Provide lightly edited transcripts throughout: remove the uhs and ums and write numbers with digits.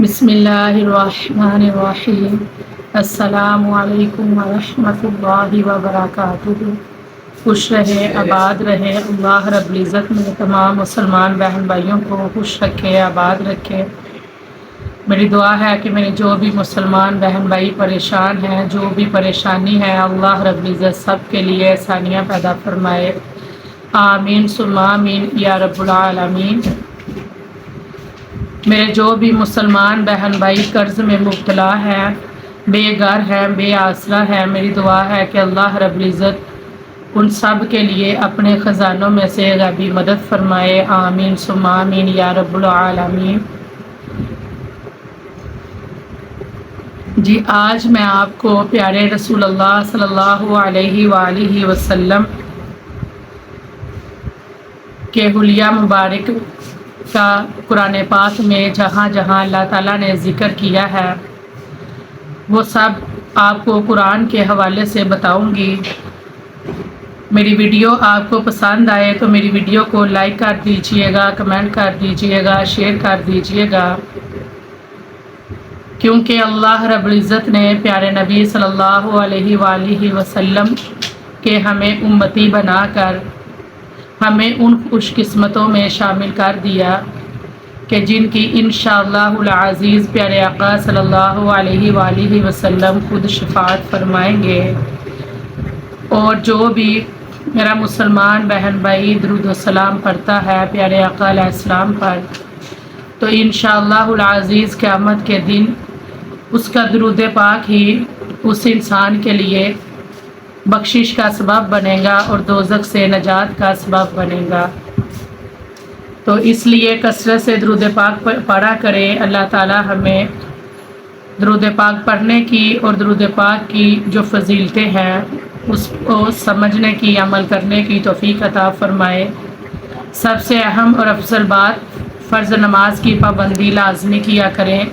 بسم اللہ الرحمن الرحیم۔ السلام علیکم ورحمۃ اللہ وبرکاتہ۔ خوش رہے، آباد رہے، اللہ رب العزت میں تمام مسلمان بہن بھائیوں کو خوش رکھے، آباد رکھے۔ میری دعا ہے کہ میرے جو بھی مسلمان بہن بھائی پریشان ہیں، جو بھی پریشانی ہے، اللہ رب العزت سب کے لیے آسانیاں پیدا فرمائے، آمین ثم آمین یا رب العالمین۔ میرے جو بھی مسلمان بہن بھائی قرض میں مبتلا ہیں، بے گھر ہیں، بے آسرا ہیں، میری دعا ہے کہ اللہ رب العزت ان سب کے لیے اپنے خزانوں میں سے غیبی مدد فرمائے، آمین ثم آمین یا رب العالمین۔ جی آج میں آپ کو پیارے رسول اللہ صلی اللہ علیہ وآلہ وسلم کے حلیہ مبارک کا قرآن پاک میں جہاں جہاں اللہ تعالیٰ نے ذکر کیا ہے وہ سب آپ کو قرآن کے حوالے سے بتاؤں گی۔ میری ویڈیو آپ کو پسند آئے تو میری ویڈیو کو لائک کر دیجئے گا، کمنٹ کر دیجئے گا، شیئر کر دیجئے گا، کیونکہ اللہ رب العزت نے پیارے نبی صلی اللہ علیہ وآلہ وسلم کے ہمیں امتی بنا کر ہمیں ان خوش قسمتوں میں شامل کر دیا کہ جن کی انشاءاللہ العزیز پیارے آقا صلی اللہ علیہ وآلہ وسلم خود شفاعت فرمائیں گے۔ اور جو بھی میرا مسلمان بہن بھائی درود و سلام پڑھتا ہے پیارے آقا علیہ السلام پر، تو انشاءاللہ العزیز قیامت کے دن اس کا درود پاک ہی اس انسان کے لیے بخشش کا سبب بنے گا اور دوزخ سے نجات کا سبب بنے گا۔ تو اس لیے کثرت سے درود پاک پڑھا کرے۔ اللہ تعالی ہمیں درود پاک پڑھنے کی اور درود پاک کی جو فضیلتیں ہیں اس کو سمجھنے کی، عمل کرنے کی توفیق عطا فرمائے۔ سب سے اہم اور افضل بات، فرض نماز کی پابندی لازمی کیا کریں،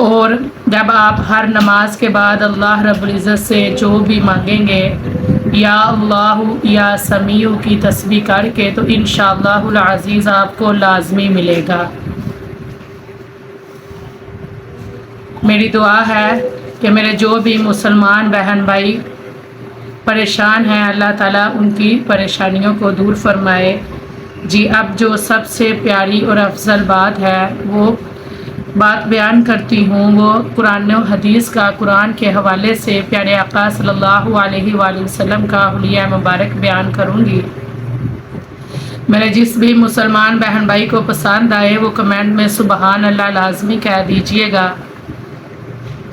اور جب آپ ہر نماز کے بعد اللہ رب العزت سے جو بھی مانگیں گے یا اللہ یا سمیع کی تسبیح کر کے، تو انشاءاللہ العزیز آپ کو لازمی ملے گا۔ میری دعا ہے کہ میرے جو بھی مسلمان بہن بھائی پریشان ہیں، اللہ تعالیٰ ان کی پریشانیوں کو دور فرمائے۔ جی اب جو سب سے پیاری اور افضل بات ہے وہ بات بیان کرتی ہوں، وہ قرآن و حدیث کا، قرآن کے حوالے سے پیارے آقا صلی اللہ علیہ وآلہ وسلم کا حلیہ مبارک بیان کروں گی۔ میرے جس بھی مسلمان بہن بھائی کو پسند آئے وہ کمنٹ میں سبحان اللہ لازمی کہہ دیجئے گا۔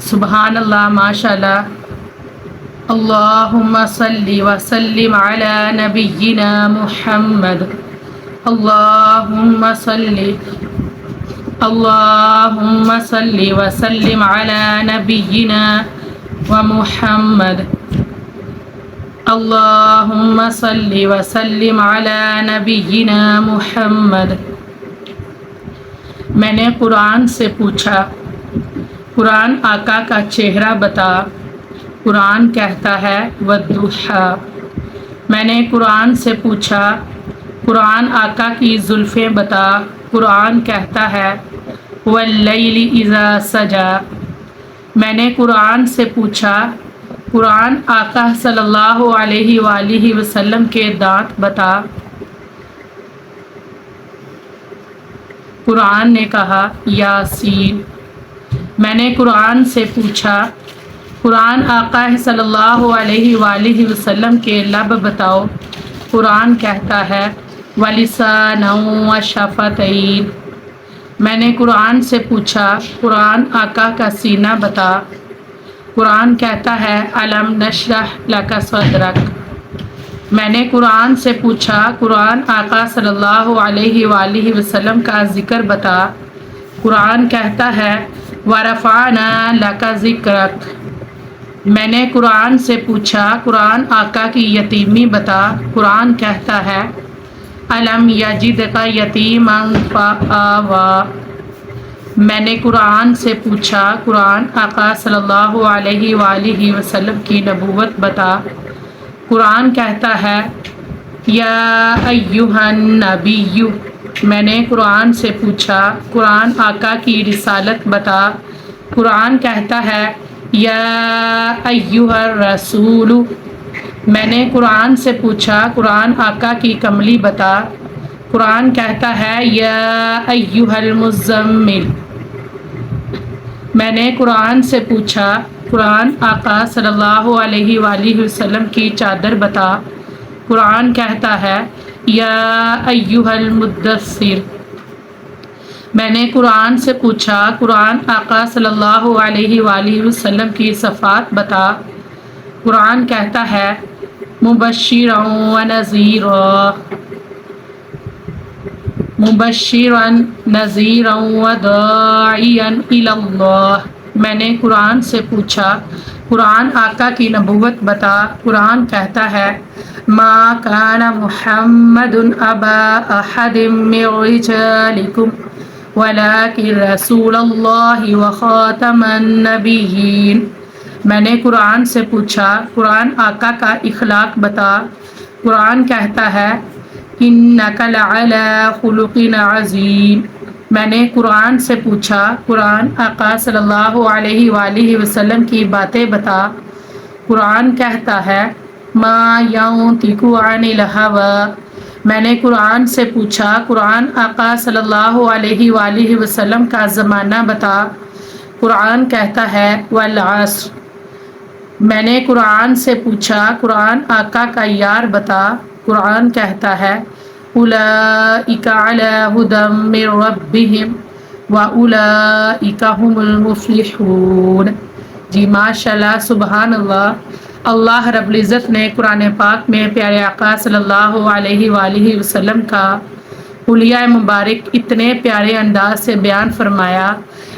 سبحان اللہ، ماشاءاللہ۔ اللہم صلی وسلم علی نبینا محمد، اللہم صلی وسلم علی نبینا ومحمد، اللہم صلی وسلم علی نبینا محمد۔ میں نے قرآن سے پوچھا، قرآن آقا کا چہرہ بتا، قرآن کہتا ہے والضحیٰ۔ میں نے قرآن سے پوچھا، قرآن آقا کی زلفیں بتا، قرآن کہتا ہے واللیل اذا سجا۔ میں نے قرآن سے پوچھا، قرآن آقا صلی اللہ علیہ وآلہ وسلم کے دانت بتا، قرآن نے کہا یاسین۔ میں نے قرآن سے پوچھا، قرآن آقا صلی اللہ علیہ وآلہ وسلم کے لب بتاؤ، قرآن کہتا ہے ولسانا وشفتین۔ میں نے قرآن سے پوچھا، قرآن آقا کا سینہ بتا، قرآن کہتا ہے الم نشرح لک صدرک۔ میں نے قرآن سے پوچھا، قرآن آقا صلی اللہ علیہ وآلہ وسلم کا ذکر بتا، قرآن کہتا ہے ورفعنا لک ذکرک۔ میں نے قرآن سے پوچھا، قرآن آقا کی یتیمی بتا، قرآن کہتا ہے الم یجدک یتیما فآویٰ۔ میں نے قرآن سے پوچھا، قرآن آقا صلی اللہ علیہ وآلہ وسلم کی نبوت بتا، قرآن کہتا ہے یا ایھا النبی میں نے قرآن سے پوچھا قرآن آقا کی رسالت بتا۔ قرآن کہتا ہے یا ایھا الرسول۔ میں نے قرآن سے پوچھا قرآن آقا کی کملی بتا۔ قرآن کہتا ہے یا ایھا المزمل۔ میں نے قرآن سے پوچھا قرآن آقا صلی اللہ علیہ وآلہ وسلم کی چادر بتا۔ قرآن کہتا ہے یا ایھا المدثر۔ میں نے قرآن سے پوچھا قرآن آقا صلی اللہ علیہ وآلہ وسلم کی صفات بتا۔ قرآن کہتا ہے مبشرا ونذیرا، مبشرا نذیرا وداعیا الی اللہ۔ میں نے قرآن سے پوچھا قرآن آقا کی نبوت بتا۔ قرآن کہتا ہے ما کان محمد ابا احد من رجالکم ولکن رسول اللہ وخاتم النبیین۔ میں نے قرآن سے پوچھا قرآن آقا کا اخلاق بتا۔ قرآن کہتا ہے انک لعلی خلق عظیم۔ میں نے قرآن سے پوچھا قرآن آقا صلی اللہ علیہ وآلہ وسلم کی باتیں بتا۔ قرآن کہتا ہے ما ینطق عن الہوی۔ میں نے قرآن سے پوچھا قرآن آقا صلی اللہ علیہ وآلہ وسلم کا زمانہ بتا۔ قرآن کہتا ہے والعصر۔ میں نے قرآن سے پوچھا قرآن آقا کا یار بتا۔ قرآن کہتا ہے اولئک علی ھدی من ربہم واولئک ھم المفلحون۔ جی ماشاءاللہ سبحان اللہ۔ اللہ رب العزت نے قرآن پاک میں پیارے آقا صلی اللہ علیہ وآلہ وسلم کا حلیہ مبارک اتنے پیارے انداز سے بیان فرمایا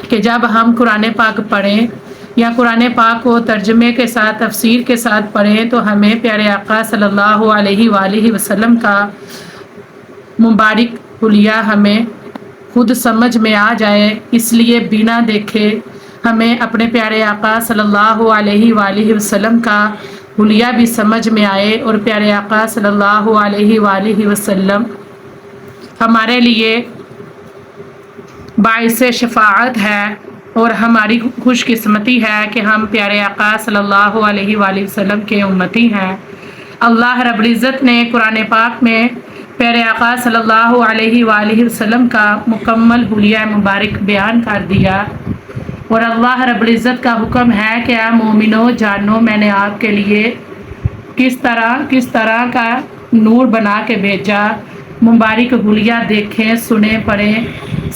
کہ جب ہم قرآن پاک پڑھیں یا قرآن پاک کو ترجمے کے ساتھ تفسیر کے ساتھ پڑھیں تو ہمیں پیارے آقا صلی اللہ علیہ وآلہ وسلم کا مبارک حلیہ ہمیں خود سمجھ میں آ جائے۔ اس لیے بنا دیکھے ہمیں اپنے پیارے آقا صلی اللہ علیہ وآلہ وسلم کا حلیہ بھی سمجھ میں آئے اور پیارے آقا صلی اللہ علیہ وآلہ وسلم ہمارے لیے باعث شفاعت ہے اور ہماری خوش قسمتی ہے کہ ہم پیارے آقا صلی اللہ علیہ وآلہ وسلم کے امتی ہیں۔ اللہ رب العزت نے قرآن پاک میں پیارے آقا صلی اللہ علیہ وآلہ وسلم کا مکمل حلیہ مبارک بیان کر دیا اور اللہ رب العزت کا حکم ہے کہ اے مومنو جانو میں نے آپ کے لیے کس طرح کا نور بنا کے بھیجا۔ مبارک حلیہ دیکھیں سنیں پڑھیں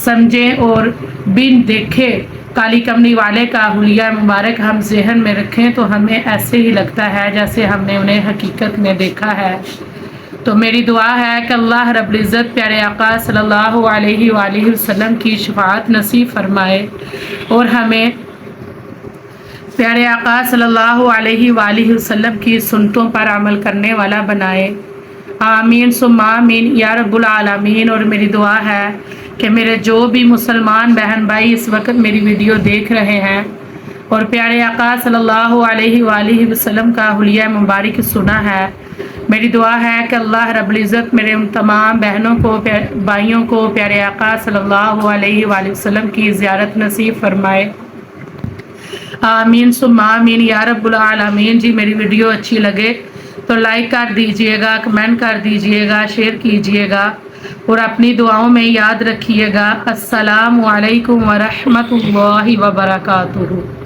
سمجھیں اور بن دیکھے کالی کملی والے کا حلیہ مبارک ہم ذہن میں رکھیں تو ہمیں ایسے ہی لگتا ہے جیسے ہم نے انہیں حقیقت میں دیکھا ہے۔ تو میری دعا ہے کہ اللہ رب العزت پیارے آقا صلی اللہ علیہ وآلہ وسلم کی شفاعت نصیب فرمائے اور ہمیں پیارے آقا صلی اللہ علیہ وآلہ وسلم کی سنتوں پر عمل کرنے والا بنائے۔ آمین ثم آمین یا رب العالمین۔ اور میری دعا ہے کہ میرے جو بھی مسلمان بہن بھائی اس وقت میری ویڈیو دیکھ رہے ہیں اور پیارے آقا صلی اللہ علیہ وآلہ وسلم کا حلیہ مبارک سنا ہے، میری دعا ہے کہ اللہ رب العزت میرے ان تمام بہنوں کو بھائیوں کو پیارے آقا صلی اللہ علیہ وآلہ وسلم کی زیارت نصیب فرمائے۔ آمین ثم آمین یا رب العالمین۔ جی میری ویڈیو اچھی لگے تو لائک کر دیجئے گا، کمنٹ کر دیجئے گا، شیئر کیجئے گا اور اپنی دعاؤں میں یاد رکھیے گا۔ السلام علیکم ورحمۃ اللہ وبرکاتہ۔